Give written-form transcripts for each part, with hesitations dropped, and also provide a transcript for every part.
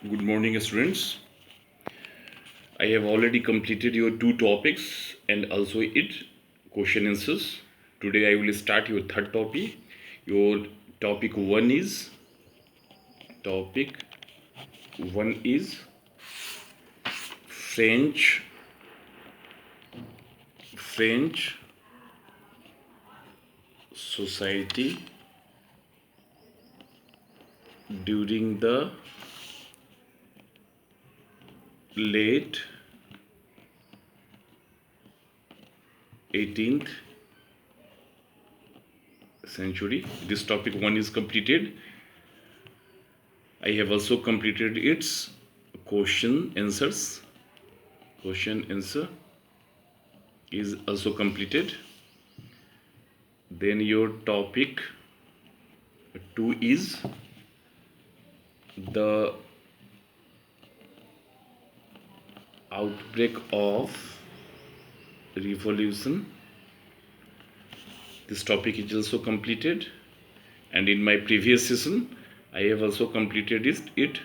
Good morning, students. I have already completed your two topics and also it question answers. Today I will start your third topic. Your topic topic one is French society during the late 18th century. This topic one is completed. I have also completed its question answers. Question answer is also completed. Then your topic 2 is the outbreak of revolution. This topic is also completed, and in my previous session I have also completed it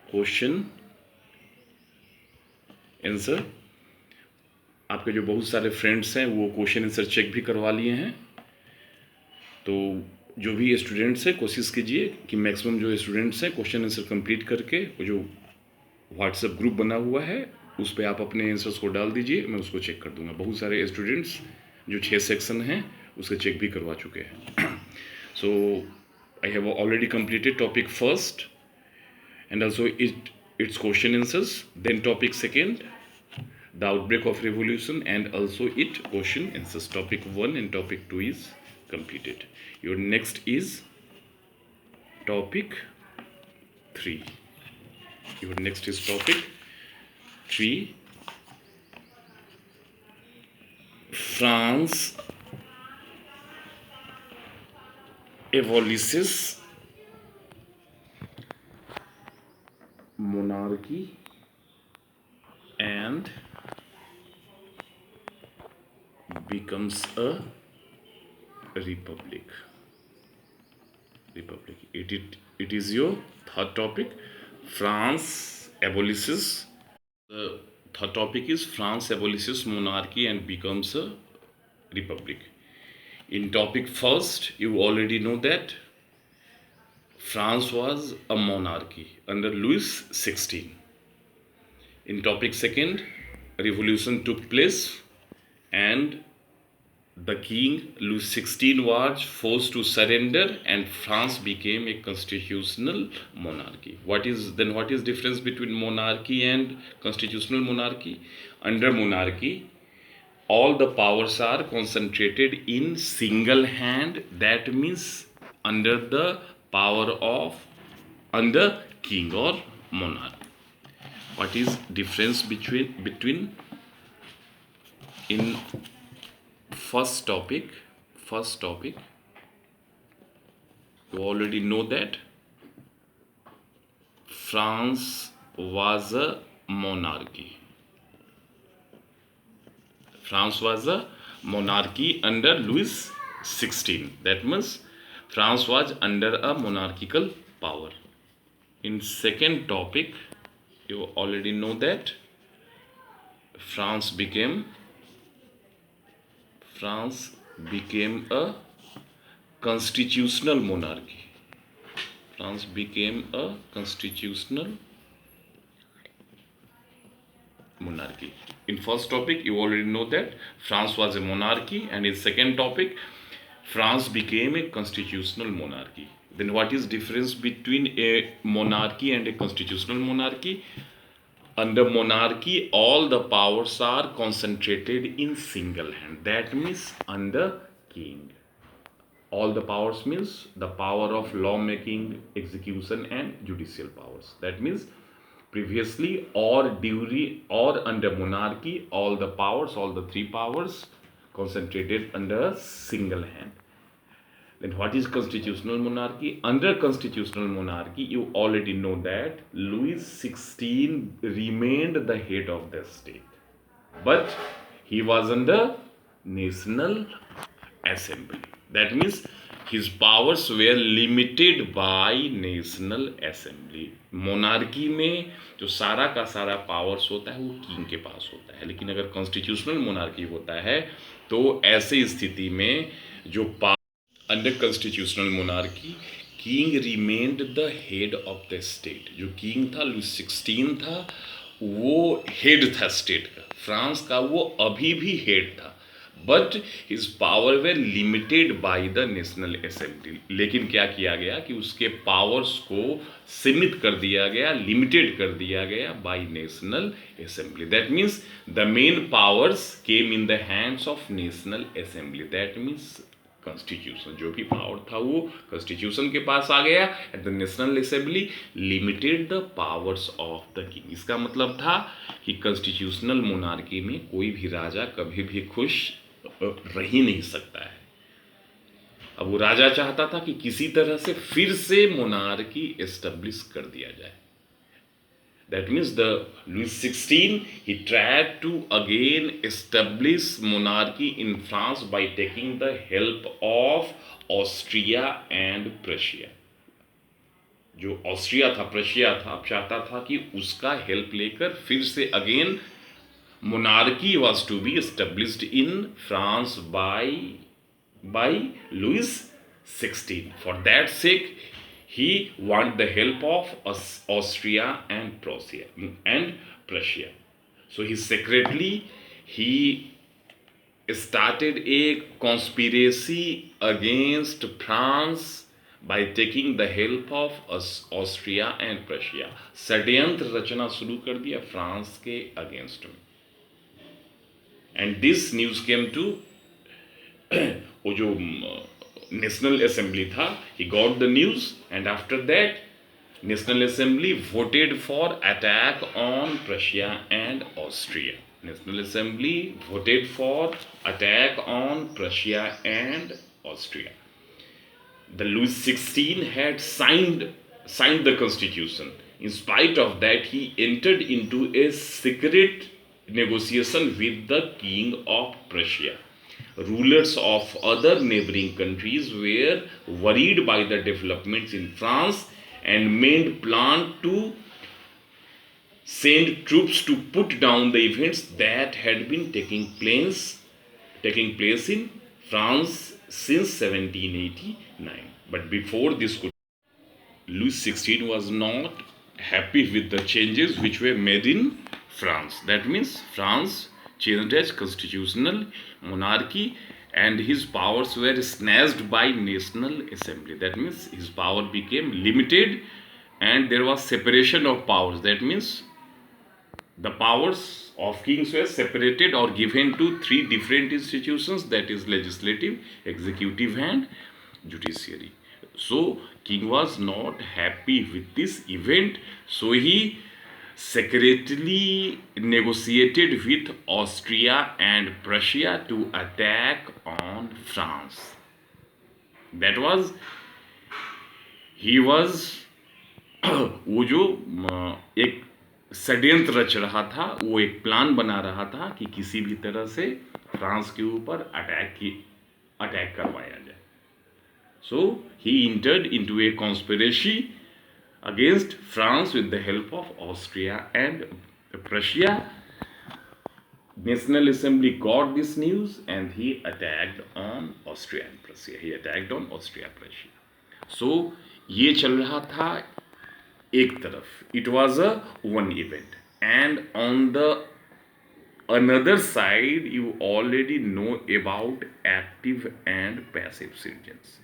question answer. आपके जो बहुत सारे friends हैं वो question answer check भी करवा लिए हैं. तो जो भी स्टूडेंट्स हैं कोशिश कीजिए कि मैक्सिमम जो स्टूडेंट्स हैं क्वेश्चन आंसर कंप्लीट करके जो व्हाट्सएप ग्रुप बना हुआ है उस पर आप अपने आंसर्स को डाल दीजिए, मैं उसको चेक कर दूंगा. बहुत सारे स्टूडेंट्स जो 6 सेक्शन हैं उसके चेक भी करवा चुके हैं. So I have already completed topic first and also its question answers. Then topic second, the outbreak of revolution, and also it question answers. Topic 1 and topic 2 is completed. Your next is topic 3. Your next is topic 3, France abolishes monarchy and becomes a republic. It is your third topic. France abolishes. The third topic is France abolishes monarchy and becomes a republic. In topic first, you already know that France was a monarchy under Louis XVI. In topic second, a revolution took place and the king Louis XVI was forced to surrender and France became a constitutional monarchy. What is difference between monarchy and constitutional monarchy? Under monarchy, all the powers are concentrated in single hand. That means under the power of under king or monarch. What is difference between in first topic you already know that France was a monarchy. France was a monarchy under Louis XVI. That means France was under a monarchical power. In second topic, you already know that France became a constitutional monarchy. France became a constitutional monarchy. In first topic, you already know that France was a monarchy, and in second topic, France became a constitutional monarchy. Then what is difference between a monarchy and a constitutional monarchy? Under monarchy, all the powers are concentrated in single hand. That means under king. All the powers means the power of lawmaking, execution, and judicial powers. That means previously or during or under monarchy, all the powers, all the three powers concentrated under a single hand. Then what is constitutional monarchy? Under constitutional monarchy, you already know that Louis XVI remained the head of the state, but he was under National Assembly. That means His powers were limited by national assembly. Monarchy में जो सारा का सारा powers होता है वो king के पास होता है, लेकिन अगर कॉन्स्टिट्यूशनल मोनार्की होता है तो ऐसे स्थिति में जो under constitutional monarchy king remained the head of the state. जो किंग था लुइस 16 था, वो हेड था स्टेट का, फ्रांस का वो अभी भी हेड था, but his power way limited by the national assembly. लेकिन क्या किया गया कि उसके पावर्स को सीमित कर दिया गया, लिमिटेड कर दिया गया by national assembly. That means the main powers came in the hands of national assembly. That means constitution, जो भी पावर था वो कॉन्स्टिट्यूशन के पास आ गया and the national assembly limited the powers of the king. इसका मतलब था कि कॉन्स्टिट्यूशनल मोनार्की में कोई भी राजा कभी भी खुश रह ही नहीं सकता है. अब वो राजा चाहता था कि किसी तरह से फिर से मोनार्की एस्टेब्लिश कर दिया जाए. That means the Louis XVI, he tried to again establish monarchy in France by taking the help of Austria and Prussia. जो ऑस्ट्रिया था, प्रशिया था, अब चाहता था कि उसका हेल्प लेकर फिर से again monarchy was to be established in France by Louis XVI. For that sake, he want the help of Austria and Prussia. So he secretly he started a conspiracy against France by taking the help of Austria and Prussia. षड्यंत्र रचना शुरू कर दिया France के against में. And this news came to वो जो national assembly था, he got the news and after that national assembly voted for attack on Prussia and Austria. National assembly voted for attack on Prussia and Austria. The Louis XVI had signed the constitution. In spite of that, he entered into a secret negotiation with the King of Prussia. Rulers of other neighboring countries were worried by the developments in France and made plans to send troops to put down the events that had been taking place in France since 1789. But before this could, Louis XVI was not happy with the changes which were made in France. That means France changed its constitutional monarchy and his powers were snatched by National Assembly. That means his power became limited and there was separation of powers. That means the powers of kings were separated or given to three different institutions, that is legislative, executive and judiciary. So king was not happy with this event, so he secretly negotiated with Austria and Prussia to attack on France. That was he was वो जो एक षड्यंत्र रच रहा था, वो एक plan बना रहा था कि किसी भी तरह से फ्रांस के ऊपर अटैक करवाया जाए. So he entered into a conspiracy against France with the help of Austria and Prussia. National Assembly got this news and he attacked on Austria and Prussia. He attacked on Austria Prussia. So ये चल रहा था एक तरफ. It was a one event, and on the another side you already know about active and passive citizens.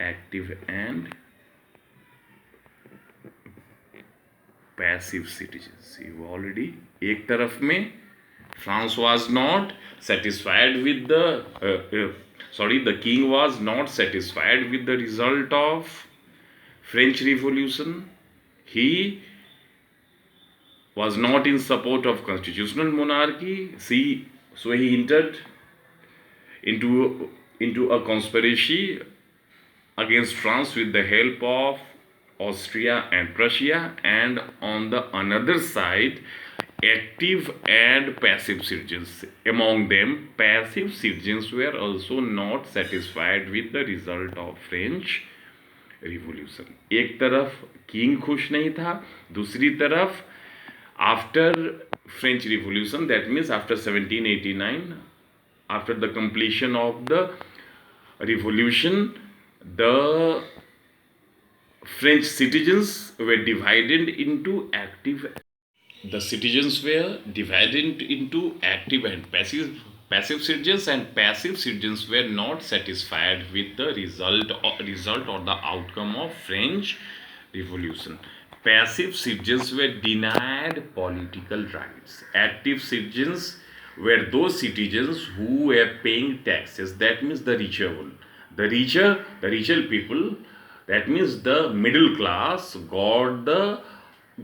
Active and passive citizens. You already, एक तरफ में France was not satisfied with the king was not satisfied with the result of French Revolution. He was not in support of constitutional monarchy. So he entered into a conspiracy against France with the help of Austria and Prussia, and on the another side active and passive citizens. Among them, passive citizens were also not satisfied with the result of French Revolution. एक तरफ king खुश नहीं था, दूसरी तरफ after French Revolution, that means after 1789, after the completion of the revolution, the French citizens were divided into active. The citizens were divided into active and passive citizens, and passive citizens were not satisfied with the result or the outcome of French Revolution. Passive citizens were denied political rights. Active citizens were those citizens who were paying taxes. That means the richer one. The richer people, that means the middle class,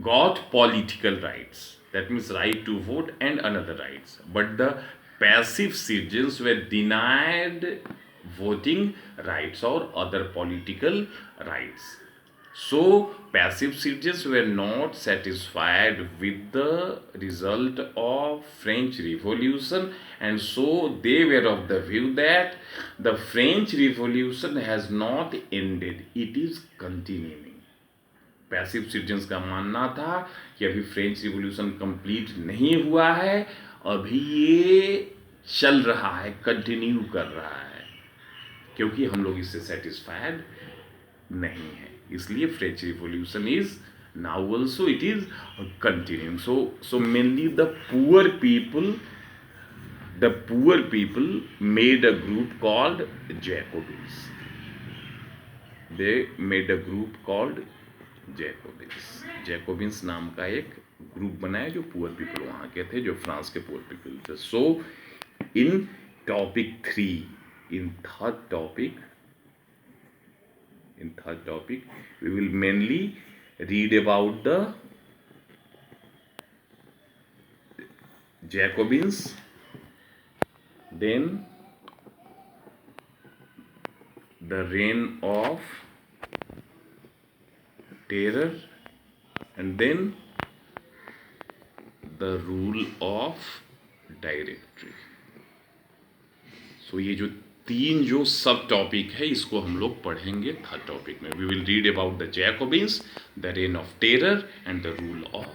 got political rights. That means right to vote and another rights. But the passive citizens were denied voting rights or other political rights. So passive citizens were not satisfied with the result of French Revolution, and so they were of the view that the French Revolution has not ended, it is continuing. Passive citizens का मानना था कि अभी French revolution complete नहीं हुआ है, अभी ये चल रहा है, कंटिन्यू कर रहा है, क्योंकि हम लोग इससे सेटिस्फाइड नहीं है, इसलिए French revolution is now also it is continuing. So mainly the poor people made a group called Jacobins. They made a group called Jacobins नाम का एक ग्रुप बनाया जो पुअर पीपल वहाँ के थे, जो फ्रांस के पुअर पीपल थे. सो इन topic 3, in third topic we will mainly read about the Jacobins, then the reign of terror, and then the rule of directory. So ये जो 3 जो सब टॉपिक है इसको हम लोग पढ़ेंगे थर्ड टॉपिक में. We will read about the Jacobins, the reign of terror and the rule of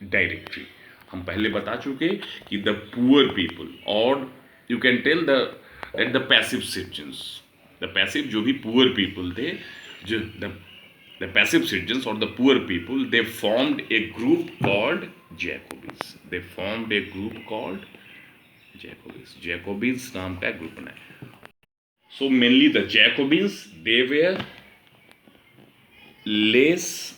directory. हम पहले बता चुके कि द पुअर पीपल, और you can tell that the passive citizens, the passive जो भी पुअर पीपल थे, जो the passive citizens or the poor people, they formed a group called Jacobins. Jacobins नाम का ग्रुप बनाया. So mainly the Jacobins, they were less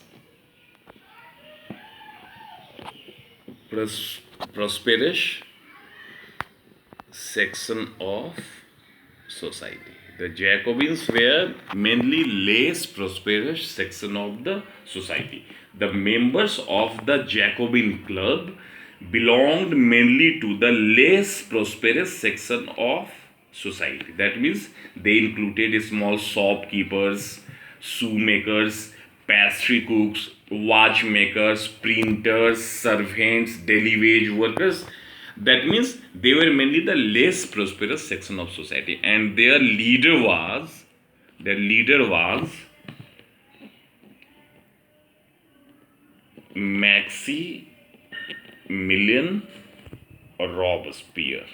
prosperous section of society. The Jacobins were mainly less prosperous section of the society. The members of the Jacobin club belonged mainly to the less prosperous section of society. That means they included small shopkeepers, shoemakers, pastry cooks, watchmakers, printers, servants, daily wage workers. That means they were mainly the less prosperous section of society, and their leader was Maximilien Robespierre.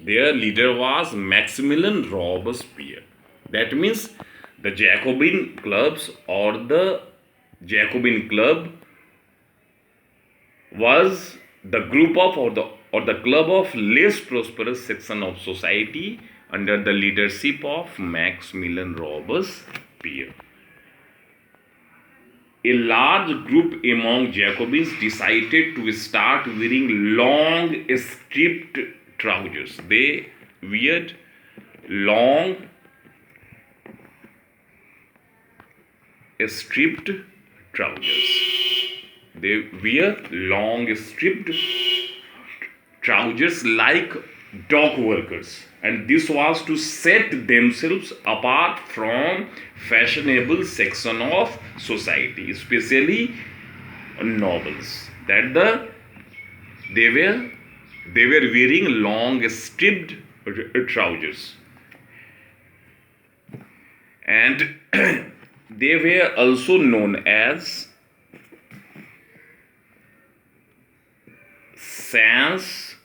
Their leader was Maximilien Robespierre. That means the Jacobin clubs or the Jacobin club was the group of or the club of less prosperous section of society under the leadership of Maximilien Robespierre. A large group among Jacobins decided to start wearing long striped trousers. They wear long striped trousers. They wear long striped trousers like dock workers. and this was to set themselves apart from fashionable section of society, especially nobles. That they were they were wearing long striped trousers, and they were also known as sans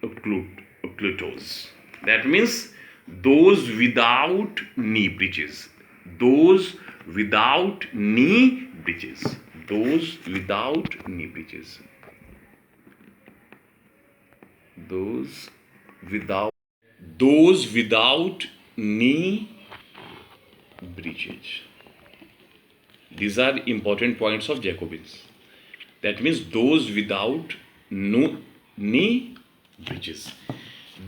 cloutos. That means those without knee breeches. Those without knee breeches. Those without knee breeches. Those without those without knee breeches. These are important points of Jacobins. That means those without no knee breeches.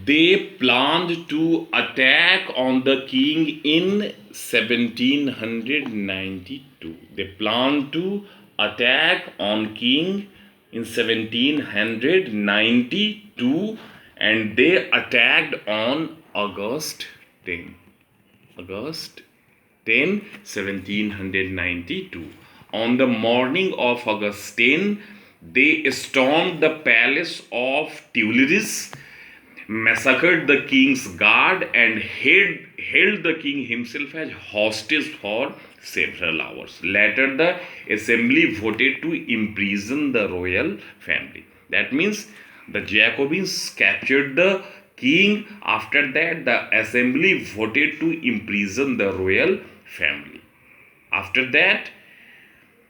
They planned to attack on the king in 1792. They planned to attack on king in 1792, and they attacked on August 10. August 10, 1792. On the morning of August 10, they stormed the palace of Tuileries, massacred the king's guard, and held the king himself as hostage for several hours. Later, the assembly voted to imprison the royal family. That means the Jacobins captured the king. After that, the assembly voted to imprison the royal family. After that,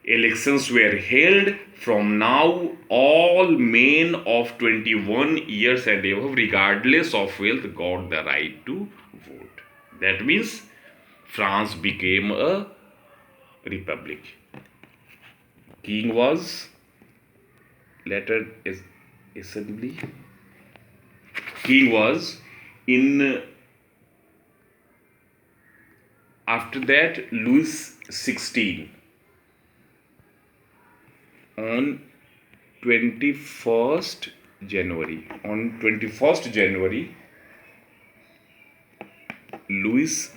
elections were held. From now, all men of 21 years and above, regardless of wealth, got the right to vote. That means France became a republic. King was later assembly. King was in after that Louis XVI on 21st January. On 21st January, Louis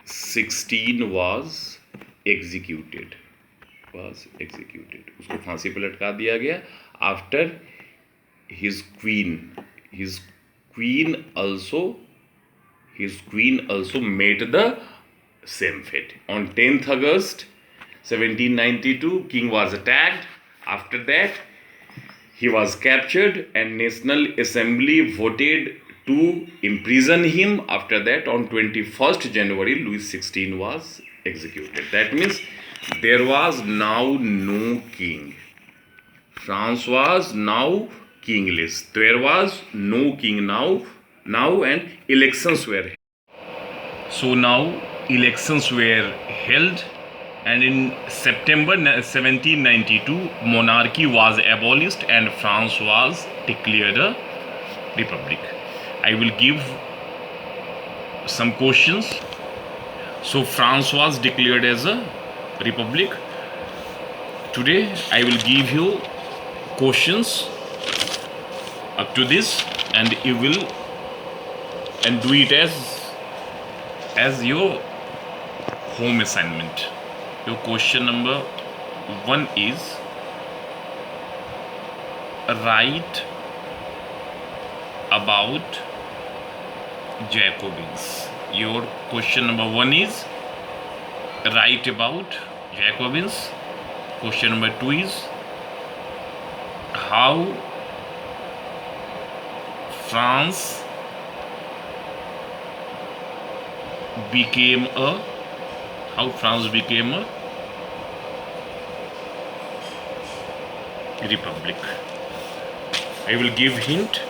XVI was executed. उसको फांसी पर लटका दिया गया. After his queen also met the same fate. On 10th August 1792, king was attacked. After that, he was captured and National Assembly voted to imprison him. After that, on 21st January, Louis XVI was executed. That means there was now no king. France was now kingless. There was no king now, and elections were held. So now elections were held, and in September 1792, monarchy was abolished and France was declared a republic. I will give some questions. So France was declared as a republic. Today I will give you questions up to this, and you will do it as your home assignment. Your question number 1 is write about Jacobins. Your question number 1 is write about Jacobins. Question number 2 is how France became a republic. I will give hint.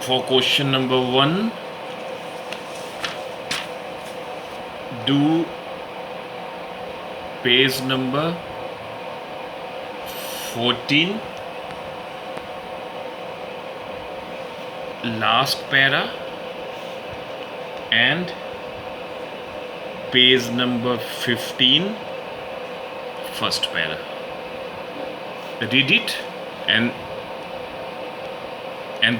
For question number 1, do page number 14, last para, and page number 15, first para. Read it and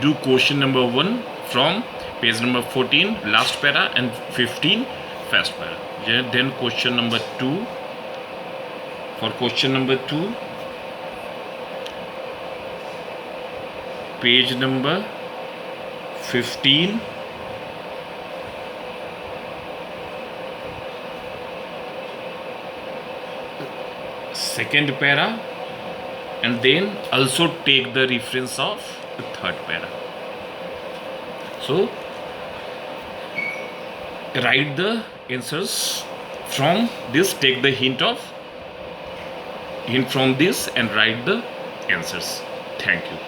do question number 1 from page number 14, last para, and 15, first para. Then question number 2. For question number 2, page number 15, second para, and then also take the reference of the third para. So write the answers from this, take the hint from this and write the answers. Thank you.